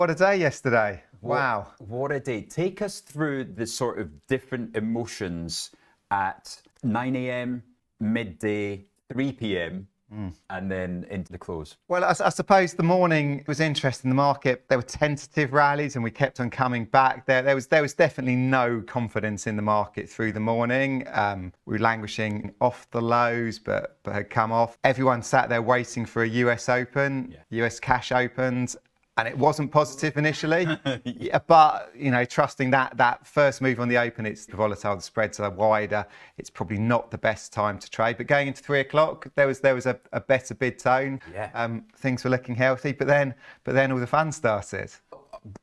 What a day yesterday. Wow. What a day. Take us through the sort of different emotions at 9 a.m., midday, 3 p.m., and then into the close. Well, I suppose the morning was interesting. The market, there were tentative rallies and we kept on coming back. There was definitely no confidence in the market through the morning. We were languishing off the lows, but had come off. Everyone sat there waiting for a US Open. US cash opened. And it wasn't positive initially, but trusting that first move on the open, it's volatile, the spreads are wider. It's probably not the best time to trade. But going into 3 o'clock, there was a better bid tone. Yeah. Things were looking healthy, but then all the fun started.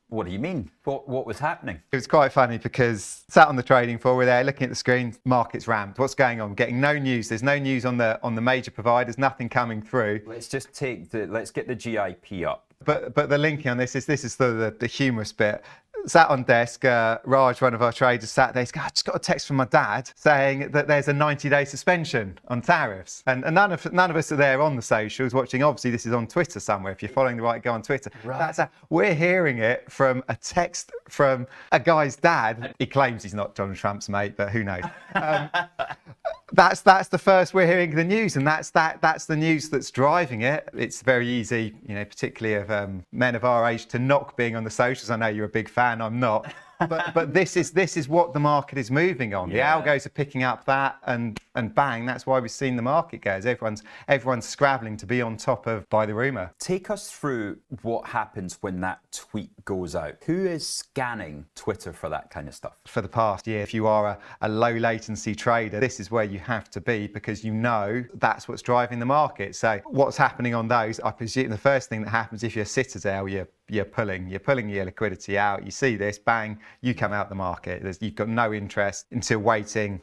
What do you mean? What was happening? It was quite funny because sat on the trading floor, we're there looking at the screen, market's rammed. What's going on? Getting no news. There's no news on the major providers, nothing coming through. Let's get the GIP up. But the linking on this is the humorous bit. Sat on desk, Raj, one of our traders, sat there. He's going, I just got a text from my dad saying that there's a 90-day suspension on tariffs. And none of us are there on the socials watching. Obviously, this is on Twitter somewhere. If you're following the right, go on Twitter. Right. We're hearing it from a text from a guy's dad. He claims he's not Donald Trump's mate, but who knows? That's the first we're hearing the news, and that's the news that's driving it. It's very easy, particularly of men of our age, to knock being on the socials. I know you're a big fan. I'm not. But this is what the market is moving on. Yeah. The algos are picking up that, and bang, that's why we've seen the market go. Everyone's scrabbling to be on top of buy the rumour. Take us through what happens when that tweet goes out. Who is scanning Twitter for that kind of stuff? For the past year, if you are a low latency trader, this is where you have to be because that's what's driving the market. So what's happening on those? I presume the first thing that happens if you're Citadel, you're pulling your liquidity out. You see this, bang, you come out the market. You've got no interest until waiting,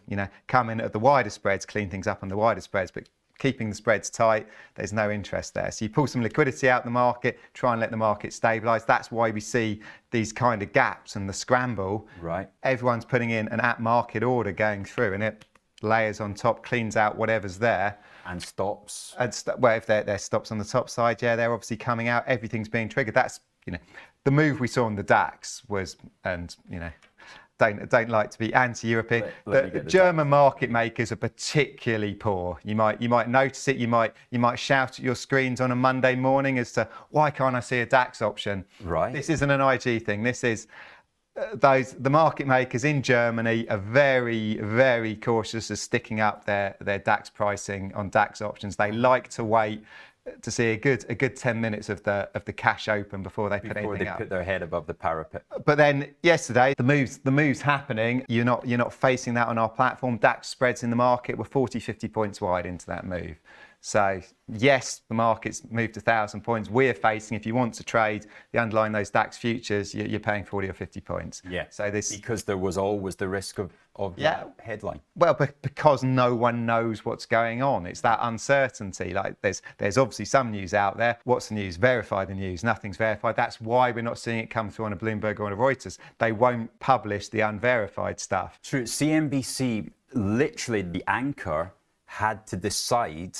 come in at the wider spreads, clean things up on the wider spreads, but keeping the spreads tight, there's no interest there. So you pull some liquidity out the market, try and let the market stabilise. That's why we see these kind of gaps and the scramble. Right. Everyone's putting in an at-market order going through, and it layers on top, cleans out whatever's there. And stops. Well, if there's stops on the top side, they're obviously coming out. Everything's being triggered. That's the move we saw on the DAX was, and don't like to be anti-European. The German market makers are particularly poor. You might notice it. You might shout at your screens on a Monday morning as to why can't I see a DAX option? Right. This isn't an IG thing. This is the market makers in Germany are very, very cautious of sticking up their DAX pricing on DAX options. They like to wait to see a good 10 minutes of the cash open before they put anything up. Put their head above the parapet. But then yesterday, the move's happening. You're not facing that on our platform. DAX spreads in the market were 40, 50 points wide into that move. So yes, the market's moved 1,000 points. We're facing, if you want to trade the underlying those DAX futures, you're paying 40 or 50 points. Yeah. So because there was always the risk of that headline. Well, because no one knows what's going on. It's that uncertainty. Like there's obviously some news out there. What's the news? Verify the news. Nothing's verified. That's why we're not seeing it come through on a Bloomberg or on a Reuters. They won't publish the unverified stuff. True. CNBC, literally the anchor, had to decide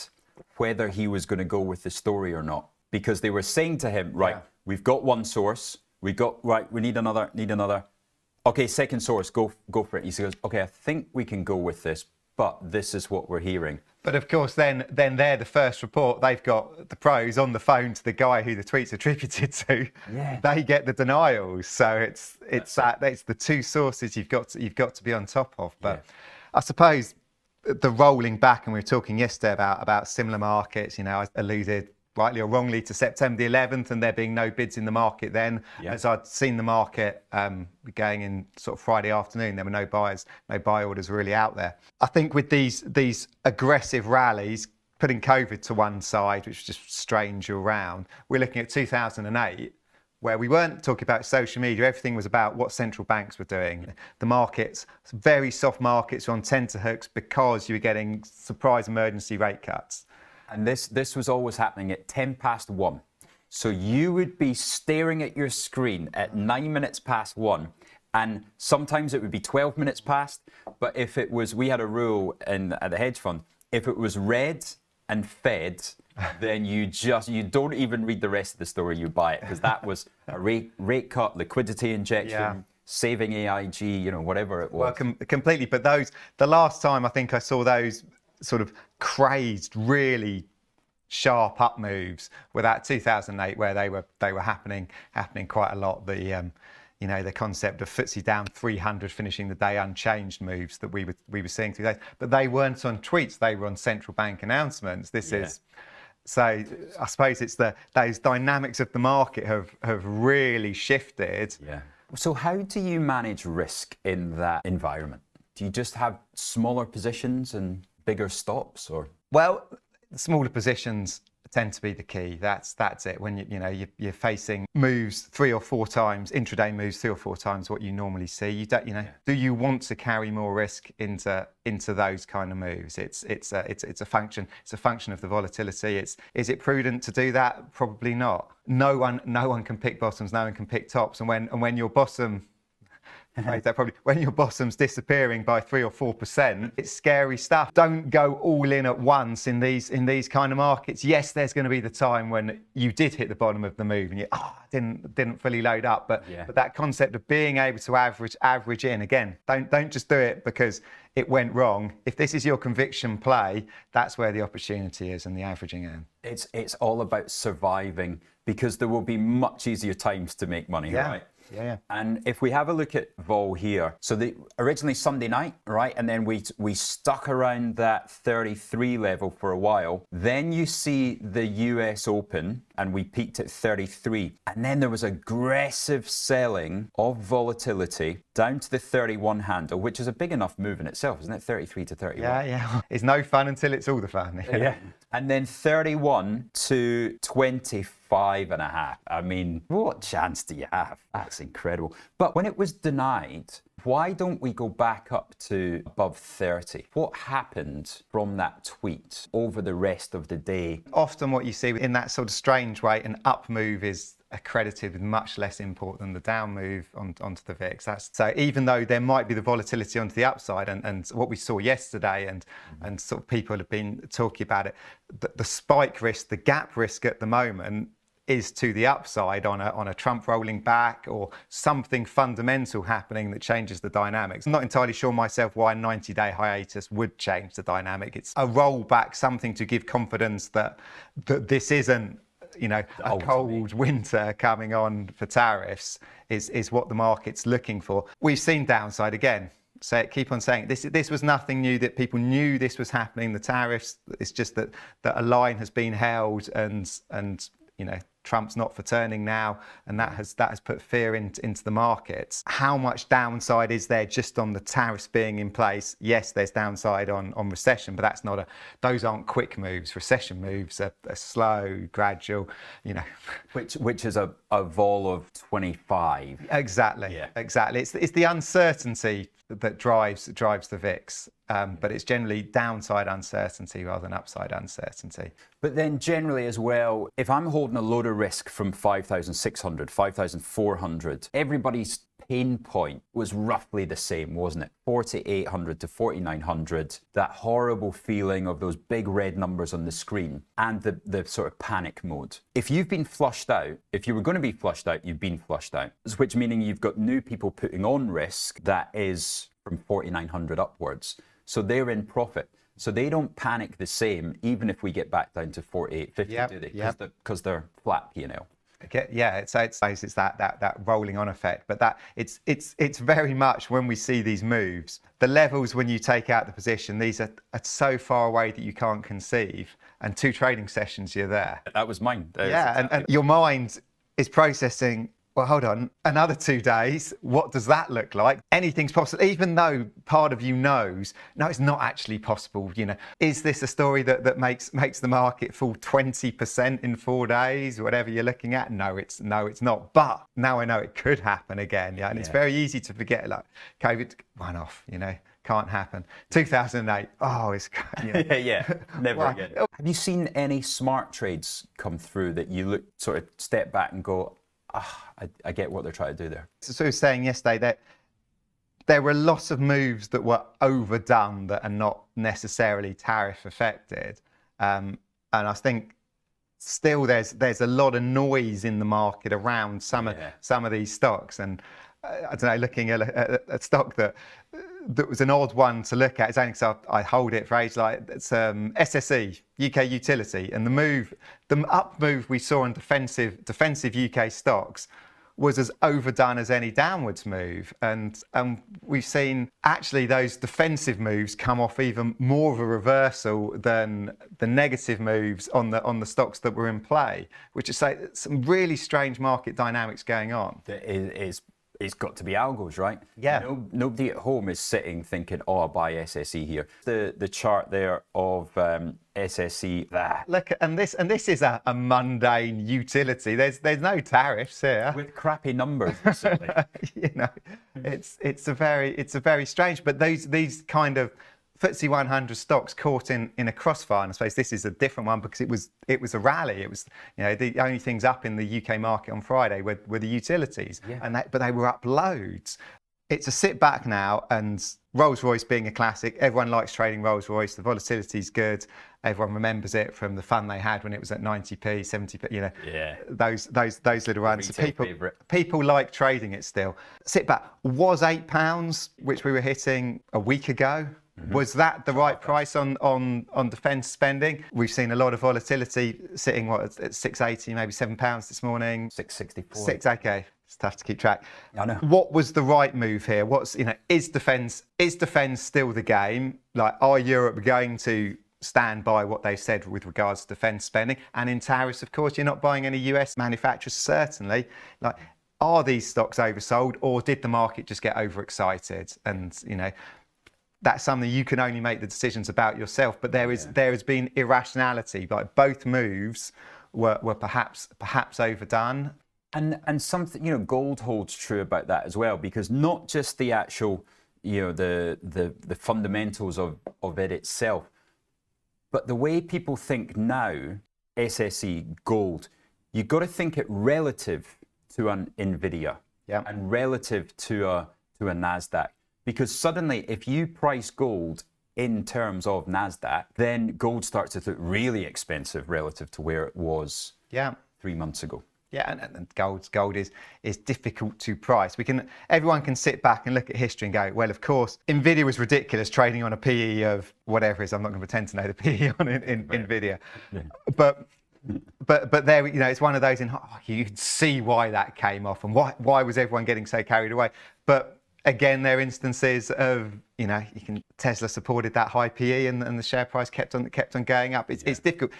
whether he was going to go with the story or not, because they were saying to him, we've got one source, we need another. Okay, second source, go for it. He says, okay, I think we can go with this, but this is what we're hearing. But of course, then they're the first report. They've got the pros on the phone to the guy who the tweet's attributed to. Yeah. They get the denials. So it's the two sources you've got to be on top of. But I suppose the rolling back, and we were talking yesterday about similar markets. I alluded rightly or wrongly to September the 11th and there being no bids in the market then. As I'd seen the market going in sort of Friday afternoon, there were no buyers, no buy orders really out there. I think with these aggressive rallies, putting COVID to one side, which was just strange around, we're looking at 2008, where we weren't talking about social media. Everything was about what central banks were doing. The markets, very soft markets, were on tenterhooks because you were getting surprise emergency rate cuts. And this was always happening at 1:10. So you would be staring at your screen at 9 minutes past 1, and sometimes it would be 12 minutes past. But if it was, we had a rule at the hedge fund, if it was red and fed then you don't even read the rest of the story, you buy it, because that was a rate cut, liquidity injection, saving AIG, whatever it was. Well, completely. But the last time I think I saw those sort of crazed, really sharp up moves were that 2008, where they were happening quite a lot. The concept of FTSE down 300 finishing the day unchanged moves that we were seeing through those, but they weren't on tweets, they were on central bank announcements. So I suppose it's those dynamics of the market have really shifted. Yeah. So how do you manage risk in that environment? Do you just have smaller positions and bigger stops, or? Well, smaller positions tend to be the key. That's it. When you're facing moves 3 or 4 times, intraday moves 3 or 4 times what you normally see. You don't, do you want to carry more risk into those kind of moves? It's a function. It's a function of the volatility. Is it prudent to do that? Probably not. No one can pick bottoms. No one can pick tops. And when your bottom when your bottom's disappearing by 3 or 4%, it's scary stuff. Don't go all in at once in these kind of markets. Yes, there's going to be the time when you did hit the bottom of the move and you didn't fully load up. But that concept of being able to average in, again, don't just do it because it went wrong. If this is your conviction play, that's where the opportunity is and the averaging in. It's all about surviving, because there will be much easier times to make money, right? Yeah. And if we have a look at vol here, so originally Sunday night, right? And then we stuck around that 33 level for a while. Then you see the US Open and we peaked at 33. And then there was aggressive selling of volatility down to the 31 handle, which is a big enough move in itself, isn't it? 33 to 31. Yeah. It's no fun until it's all the fun. Yeah. And then 31 to 25.5. I mean, what chance do you have? That's incredible. But when it was denied, why don't we go back up to above 30? What happened from that tweet over the rest of the day? Often what you see in that sort of strange way, an up move is accredited with much less import than the down move onto the VIX. So even though there might be the volatility onto the upside, and what we saw yesterday, and sort of people have been talking about it, the spike risk, the gap risk at the moment is to the upside on a Trump rolling back or something fundamental happening that changes the dynamics. I'm not entirely sure myself why a 90-day hiatus would change the dynamic. It's a rollback, something to give confidence that this isn't a cold winter coming on for tariffs is what the market's looking for. We've seen downside again. Keep on saying it. This was nothing new, that people knew this was happening, the tariffs. It's just that a line has been held and Trump's not for turning now, and that has put fear into the markets. How much downside is there just on the tariffs being in place? Yes, there's downside on recession, but those aren't quick moves. Recession moves are slow, gradual, Which is a vol of 25. Exactly. Yeah. Exactly. It's the uncertainty that drives the VIX, but it's generally downside uncertainty rather than upside uncertainty. But then generally as well, if I'm holding a load of risk from 5,600, 5,400, everybody's pain point was roughly the same, wasn't it? 4,800 to 4,900, that horrible feeling of those big red numbers on the screen and the sort of panic mode. If you've been flushed out, if you were going to be flushed out, you've been flushed out, which meaning you've got new people putting on risk that is from 4,900 upwards. So they're in profit. So they don't panic the same, even if we get back down to 4,850, do they? Because they're flat P&L. Okay, yeah, it's that rolling on effect, but that it's very much when we see these moves, the levels when you take out the position, these are so far away that you can't conceive, and 2 trading sessions you're there. That was mine. And your mind is processing, well, hold on, another 2 days, what does that look like? Anything's possible, even though part of you knows, no, it's not actually possible. Is this a story that makes the market fall 20% in 4 days, whatever you're looking at? No, it's not. But now I know it could happen again. Yeah, and it's very easy to forget, like COVID, one off, can't happen. 2008, it's never again. Have you seen any smart trades come through that you sort of step back and go, I get what they're trying to do there? So I was saying yesterday that there were lots of moves that were overdone that are not necessarily tariff affected. And I think still there's a lot of noise in the market around some of these stocks. And I don't know, looking at a stock that was an odd one to look at. It's only because I hold it for age. Like it's SSE, UK Utility, and the up move we saw in defensive UK stocks was as overdone as any downwards move, and we've seen actually those defensive moves come off even more of a reversal than the negative moves on the stocks that were in play, which is say some really strange market dynamics going on. It's got to be algos, right? Yeah. Nobody at home is sitting thinking, "Oh, I'll buy SSE here." The chart there of SSE. Look, and this is a mundane utility. There's no tariffs here with crappy numbers. Recently. You know, it's a very strange. But these kind of FTSE 100 stocks caught in a crossfire, and I suppose this is a different one because it was a rally. It was, you know, the only things up in the UK market on Friday were the utilities, but they were up loads. It's a sit back now, and Rolls-Royce being a classic, everyone likes trading Rolls-Royce. The volatility's good. Everyone remembers it from the fun they had when it was at 90p, 70p. You know, those little runs. So people like trading it still. Sit back was £8, which we were hitting a week ago. Mm-hmm. Was that the right price on defence spending? We've seen a lot of volatility sitting at £6.80, maybe £7 this morning. 6.64. Okay, it's tough to keep track. I know. What was the right move here? Is defence still the game? Like, are Europe going to stand by what they said with regards to defence spending? And in tariffs, of course, you're not buying any US manufacturers, certainly. Like, are these stocks oversold, or did the market just get overexcited? And that's something you can only make the decisions about yourself. But there has been irrationality. Like, both moves were perhaps overdone. And something, gold holds true about that as well, because not just the actual, the fundamentals of it itself, but the way people think now, SSE, gold, you've got to think it relative to an Nvidia and relative to a NASDAQ. Because suddenly, if you price gold in terms of NASDAQ, then gold starts to look really expensive relative to where it was 3 months ago. Yeah, and gold is difficult to price. Everyone can sit back and look at history and go, well, of course, Nvidia was ridiculous trading on a PE of whatever it is. I'm not going to pretend to know the PE on Nvidia, but there, it's one of those. You can see why that came off, and why was everyone getting so carried away. But again, there are instances of, Tesla supported that high PE and the share price kept on going up. It's difficult.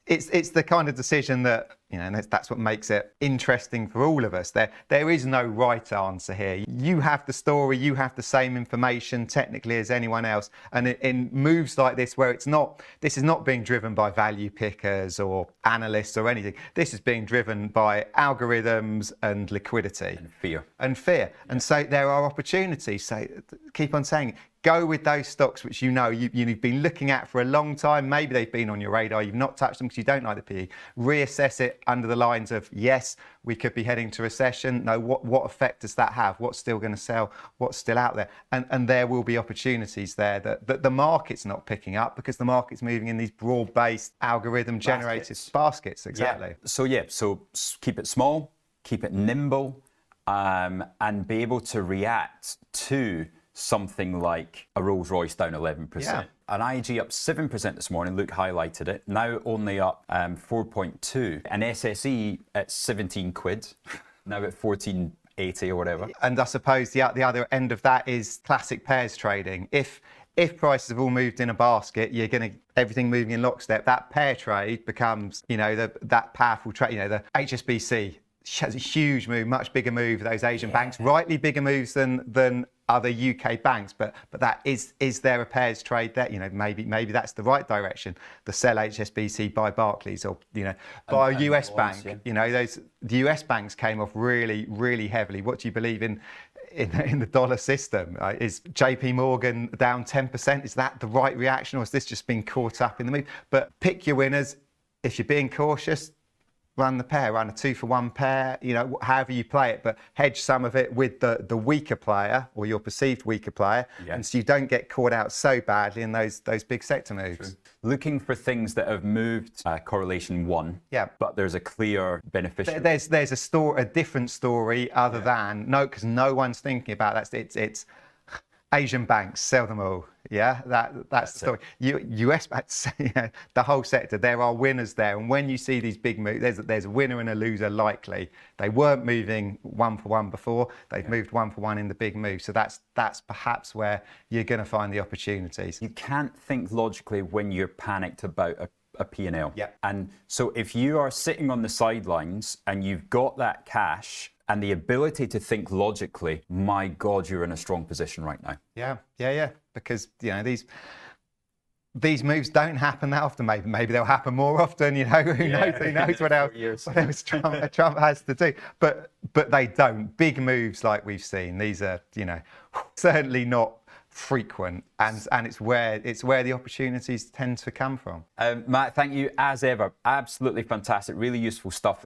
It's the kind of decision that, and that's what makes it interesting for all of us. There is no right answer here. You have the story, you have the same information technically as anyone else. And in moves like this, where this is not being driven by value pickers or analysts or anything. This is being driven by algorithms and liquidity. And fear. And so there are opportunities. So keep on saying it. Go with those stocks which you've been looking at for a long time. Maybe they've been on your radar. You've not touched them because you don't like the PE. Reassess it under the lines of, yes, we could be heading to recession. No, what effect does that have? What's still going to sell? What's still out there? And there will be opportunities there that the market's not picking up because the market's moving in these broad-based algorithm-generated baskets. Exactly. Yeah. So keep it small, keep it nimble, and be able to react to something like a Rolls-Royce down 11%. An IG up 7% this morning, Luke highlighted it, now only up 4.2. An SSE at 17 quid, now at 14.80 or whatever. And I suppose the other end of that is classic pairs trading. If prices have all moved in a basket, you're going to everything moving in lockstep. That pair trade becomes, that powerful trade. The HSBC has a huge move, much bigger move. Those Asian banks, rightly bigger moves than other UK banks, but that is there a pairs trade there? Maybe that's the right direction. The sell HSBC, buy Barclays, or buy a US bank. The US banks came off really, really heavily. What do you believe in the dollar system? Is JP Morgan down 10%? Is that the right reaction, or has this just been caught up in the move? But pick your winners. If you're being cautious, run the pair, run a 2-for-1 pair, you know, however you play it, but hedge some of it with the weaker player or your perceived weaker player, and so you don't get caught out so badly in those big sector moves. True. Looking for things that have moved correlation 1, but there's a clear beneficiary. There's a different story other than because no one's thinking about that. It's Asian banks, sell them all. Yeah, that's the story. US banks, the whole sector, there are winners there. And when you see these big moves, there's a winner and a loser likely. They weren't moving 1-for-1 before. They've moved 1-for-1 in the big move. So that's perhaps where you're going to find the opportunities. You can't think logically when you're panicked about a P&L. Yeah. And so if you are sitting on the sidelines and you've got that cash and the ability to think logically, my God, you're in a strong position right now. Yeah. Because, you know, these moves don't happen that often. Maybe they'll happen more often. You know, who knows what else Trump has to do. But they don't. Big moves like we've seen. These are, you know, certainly not frequent, and it's where the opportunities tend to come from. Matt, thank you as ever. Absolutely fantastic, really useful stuff.